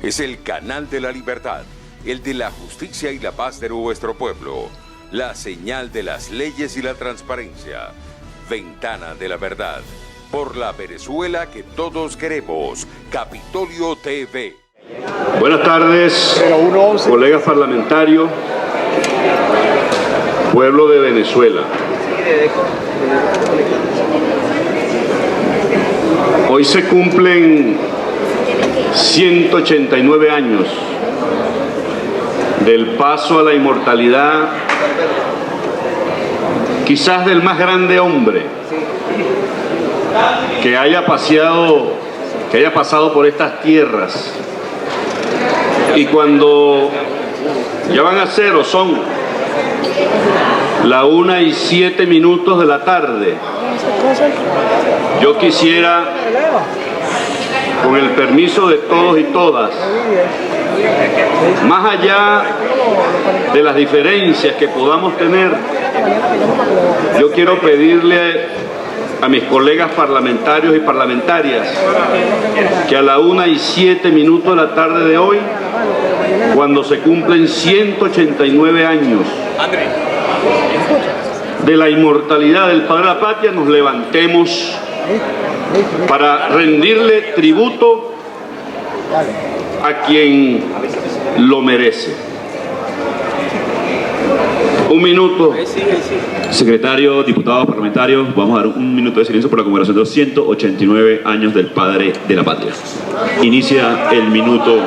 Es el canal de la libertad, el de la justicia y la paz de nuestro pueblo. La señal de las leyes y la transparencia. Ventana de la verdad. Por la Venezuela que todos queremos. Capitolio TV. Buenas tardes, colegas parlamentarios, pueblo de Venezuela. Hoy se cumplen 189 años del paso a la inmortalidad, quizás del más grande hombre que haya pasado por estas tierras. Y cuando ya van a ser o son la 1:07 de la tarde, yo quisiera, con el permiso de todos y todas, más allá de las diferencias que podamos tener, yo quiero pedirle a mis colegas parlamentarios y parlamentarias que a la 1:07 de la tarde de hoy, cuando se cumplen 189 años de la inmortalidad del padre de la patria, nos levantemos para rendirle tributo a quien lo merece. Un minuto. Secretario, diputados, parlamentarios, vamos a dar un minuto de silencio por la conmemoración de los 189 años del padre de la patria. Inicia el minuto.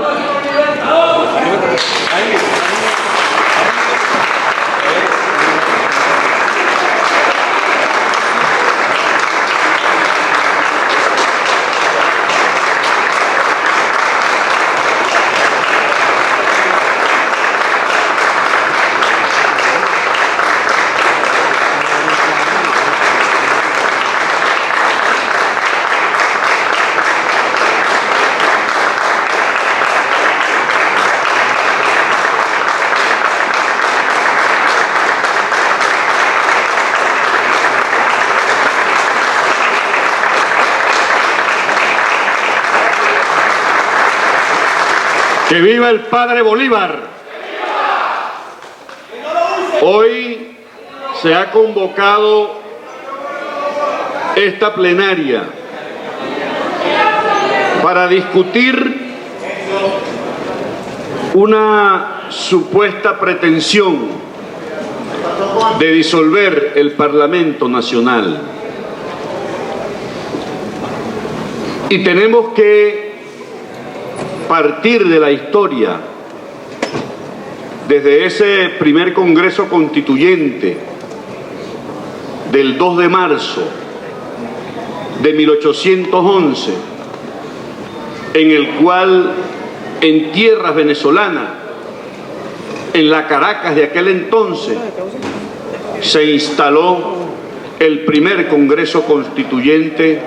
¡Que viva el padre Bolívar! Hoy se ha convocado esta plenaria para discutir una supuesta pretensión de disolver el Parlamento Nacional. Y tenemos que partir de la historia, desde ese primer Congreso Constituyente del 2 de marzo de 1811, en el cual en tierras venezolanas, en la Caracas de aquel entonces, se instaló el primer Congreso Constituyente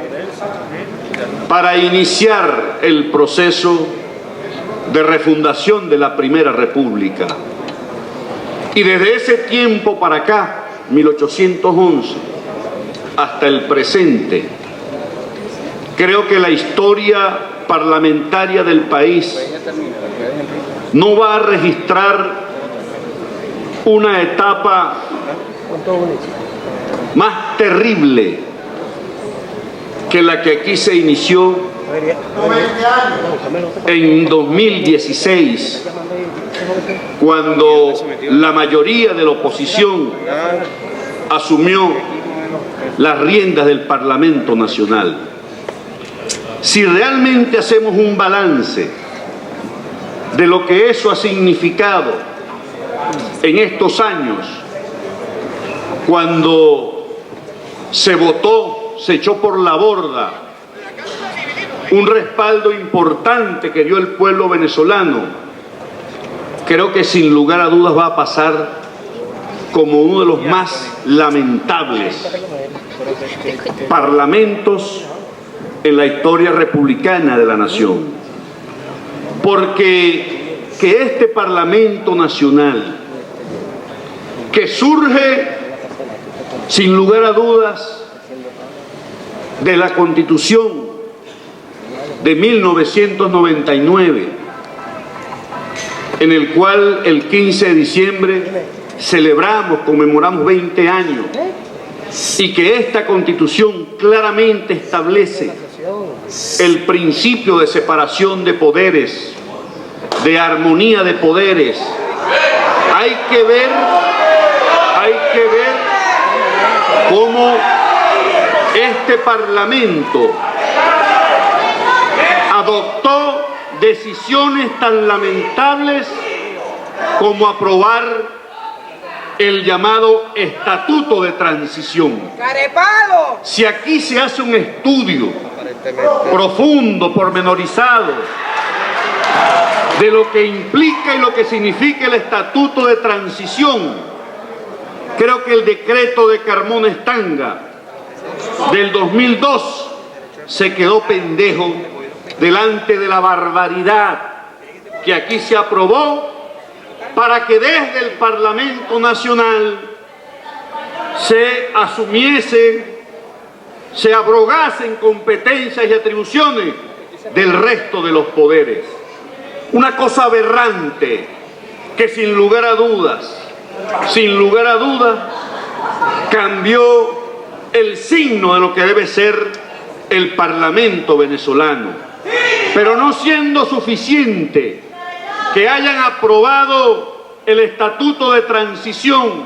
para iniciar el proceso de refundación de la Primera República. Y desde ese tiempo para acá, 1811, hasta el presente, creo que la historia parlamentaria del país no va a registrar una etapa más terrible que la que aquí se inició en 2016, cuando la mayoría de la oposición asumió las riendas del Parlamento Nacional. Si realmente hacemos un balance de lo que eso ha significado en estos años, cuando se votó, se echó por la borda un respaldo importante que dio el pueblo venezolano, creo que sin lugar a dudas va a pasar como uno de los más lamentables parlamentos en la historia republicana de la nación. Porque que este Parlamento Nacional, que surge sin lugar a dudas de la Constitución de 1999, en el cual el 15 de diciembre celebramos, conmemoramos 20 años, y que esta Constitución claramente establece el principio de separación de poderes, de armonía de poderes. Hay que ver cómo este Parlamento adoptó decisiones tan lamentables como aprobar el llamado Estatuto de Transición. Si aquí se hace un estudio profundo, pormenorizado, de lo que implica y lo que significa el Estatuto de Transición, creo que el decreto de Carmona Estanga del 2002 se quedó pendejo delante de la barbaridad que aquí se aprobó para que desde el Parlamento Nacional se asumiese, se abrogasen competencias y atribuciones del resto de los poderes. Una cosa aberrante que sin lugar a dudas, cambió el signo de lo que debe ser el Parlamento venezolano. Pero no siendo suficiente que hayan aprobado el Estatuto de Transición,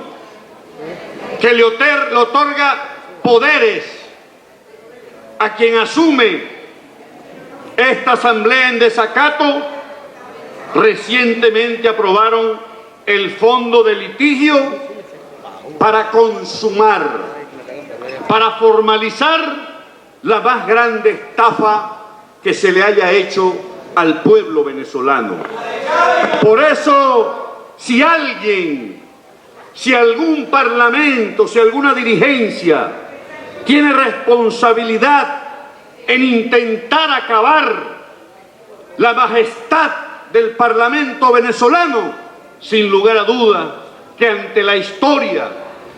que le otorga poderes a quien asume esta asamblea en desacato, recientemente aprobaron el fondo de litigio para consumar, para formalizar la más grande estafa que se le haya hecho al pueblo venezolano. Por eso, si algún parlamento, si alguna dirigencia tiene responsabilidad en intentar acabar la majestad del Parlamento venezolano, sin lugar a dudas que ante la historia,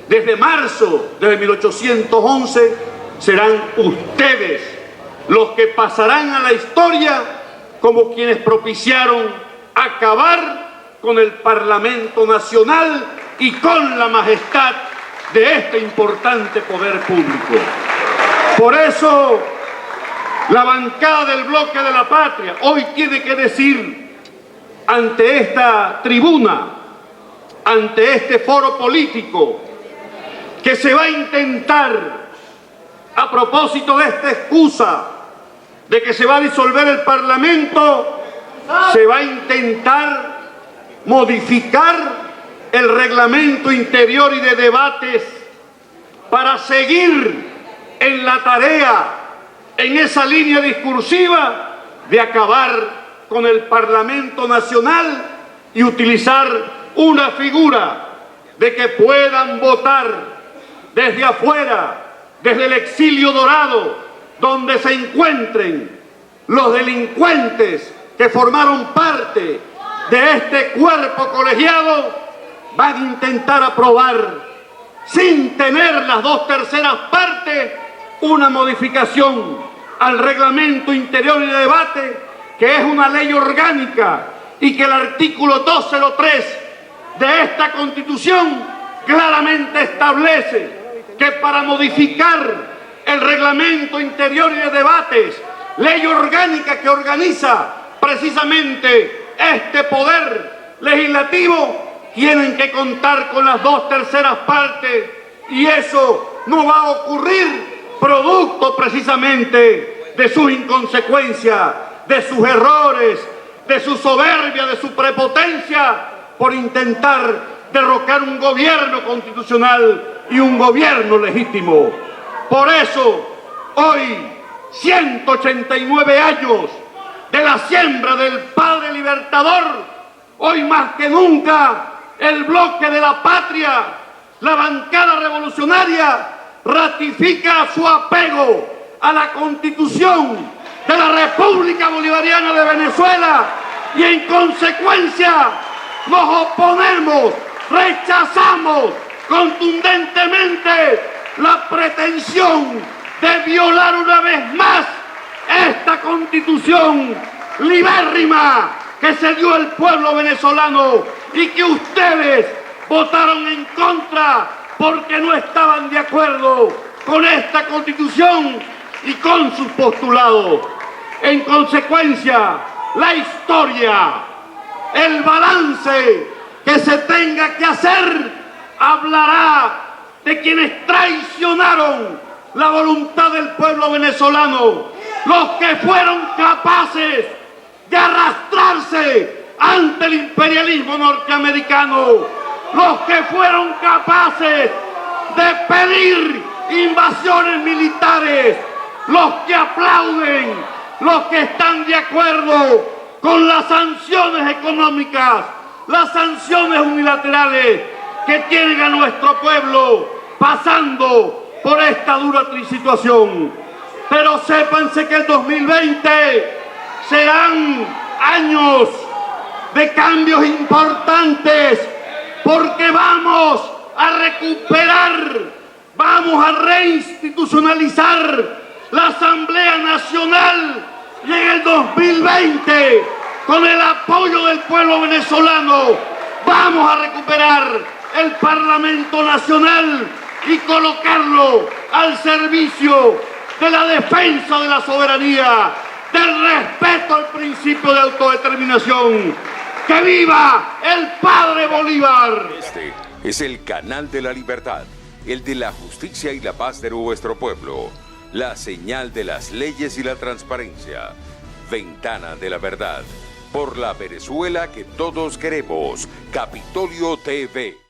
desde marzo de 1811, serán ustedes los que pasarán a la historia como quienes propiciaron acabar con el Parlamento Nacional y con la majestad de este importante poder público. Por eso, la bancada del Bloque de la Patria hoy tiene que decir ante esta tribuna, ante este foro político, que se va a intentar, a propósito de esta excusa de que se va a disolver el Parlamento, se va a intentar modificar el reglamento interior y de debates para seguir en la tarea, en esa línea discursiva de acabar con el Parlamento Nacional y utilizar una figura de que puedan votar desde afuera, desde el exilio dorado, donde se encuentren los delincuentes que formaron parte de este cuerpo colegiado, van a intentar aprobar, sin tener las 2/3 partes, una modificación al reglamento interior y de debate, que es una ley orgánica y que el artículo 203 de esta Constitución claramente establece que para modificar el reglamento interior y de debates, ley orgánica que organiza precisamente este poder legislativo, tienen que contar con las 2/3 partes, y eso no va a ocurrir producto precisamente de sus inconsecuencias, de sus errores, de su soberbia, de su prepotencia, por intentar derrocar un gobierno constitucional y un gobierno legítimo. Por eso, hoy, 189 años de la siembra del Padre Libertador, hoy más que nunca, el Bloque de la Patria, la bancada revolucionaria, ratifica su apego a la Constitución de la República Bolivariana de Venezuela y en consecuencia nos oponemos, rechazamos contundentemente la pretensión de violar una vez más esta Constitución libérrima, que se dio el pueblo venezolano y que ustedes votaron en contra porque no estaban de acuerdo con esta Constitución y con sus postulados. En consecuencia, la historia, el balance que se tenga que hacer, hablará de quienes traicionaron la voluntad del pueblo venezolano, los que fueron capaces de arrastrarse ante el imperialismo norteamericano, los que fueron capaces de pedir invasiones militares, los que aplauden, los que están de acuerdo con las sanciones económicas, las sanciones unilaterales que tienen a nuestro pueblo pasando por esta dura situación. Pero sépanse que el 2020 serán años de cambios importantes, porque vamos a recuperar, vamos a reinstitucionalizar la Asamblea Nacional, y en el 2020, con el apoyo del pueblo venezolano, vamos a recuperar el Parlamento Nacional y colocarlo al servicio de la defensa de la soberanía, del respeto al principio de autodeterminación. ¡Que viva el Padre Bolívar! Este es el canal de la libertad, el de la justicia y la paz de nuestro pueblo, la señal de las leyes y la transparencia, Ventana de la Verdad, por la Venezuela que todos queremos, Capitolio TV.